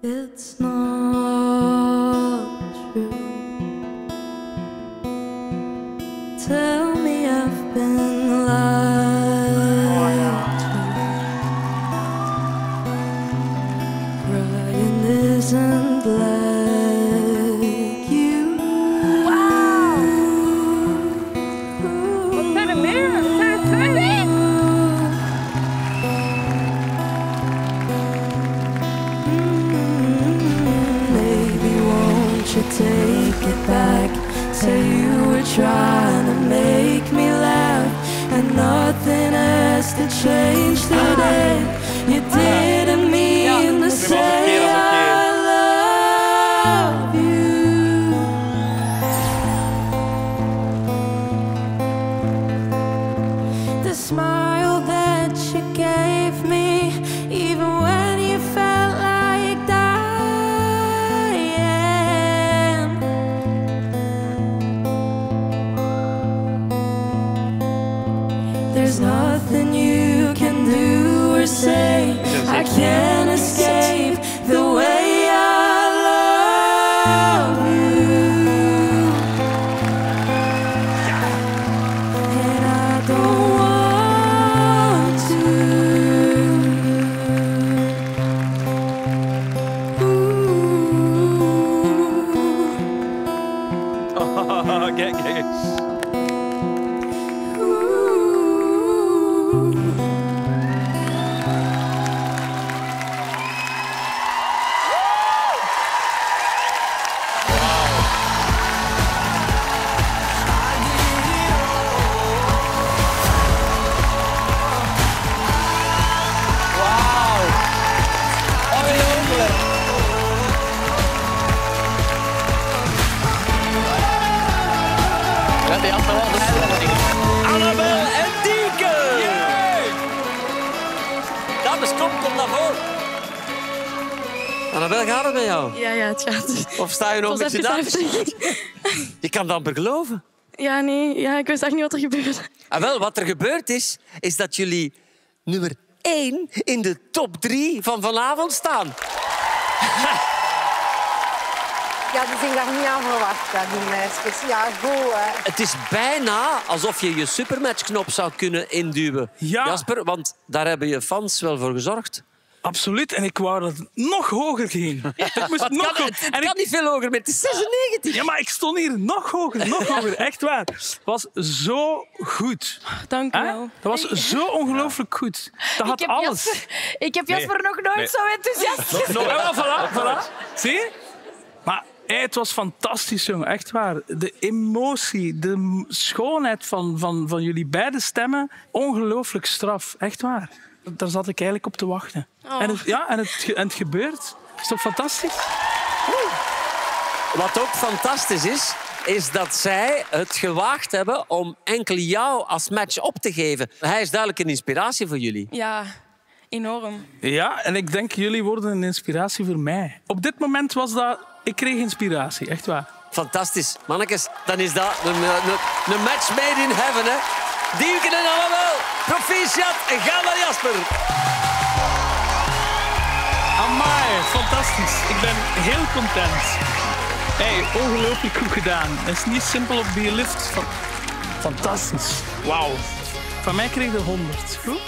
It's not true. Tell me I've been lied to. Crying isn't like you. Wow! Wat zijn er meer? Wat zijn er twee? Maybe won't you take it back? Say you were trying to make me laugh, and nothing has to change today. You didn't mean to say I love you. The smile that you gave me, even when you felt like dying. There's nothing you can do or say. I can't escape the way I love you. And I don't want to. Kijk, kijk. Annabelle en Diewke! Dames, kom naar voren. Annabelle, gaat het met jou? Ja, het gaat. Of sta je nog met je dans? Je kan het amper geloven. Ja, nee. Ja, ik wist echt niet wat er gebeurde. Ah, wel, wat er gebeurd is dat jullie nummer 1 in de top 3 van vanavond staan. Ja, die zijn daar niet aan verwacht, hè, die meisjes. Ja, goed, hè. Het is bijna alsof je je supermatchknop zou kunnen induwen. Ja. Jasper, want daar hebben je fans wel voor gezorgd. Absoluut. En ik wou dat het nog hoger ging. Het moest nog hoger. Het kan niet veel hoger, maar het is 96. Ja, maar ik stond hier nog hoger, nog hoger. Echt waar. Het was zo goed. Dank u wel. Dat was zo ongelooflijk goed. Dat had alles. Ik heb Jasper nog nooit zo enthousiast gezien. Ja, voilà. Zie je? Maar het was fantastisch, jongen. Echt waar. De emotie, de schoonheid van jullie beide stemmen. Ongelooflijk straf. Echt waar. Daar zat ik eigenlijk op te wachten. Oh. En het gebeurt. Is toch fantastisch? Wat ook fantastisch is dat zij het gewaagd hebben om enkel jou als match op te geven. Hij is duidelijk een inspiratie voor jullie. Ja, enorm. Ja, en ik denk jullie worden een inspiratie voor mij. Op dit moment was dat... Ik kreeg inspiratie, echt waar. Fantastisch. Mannekes, dan is dat een match made in heaven, hè. Diewke en Annabelle, proficiat en ga naar Jasper. Amai, fantastisch. Ik ben heel content. Hey, ongelooflijk goed gedaan. Het is niet simpel op die lift. Fantastisch. Wauw. Van mij kreeg je 100. Goed?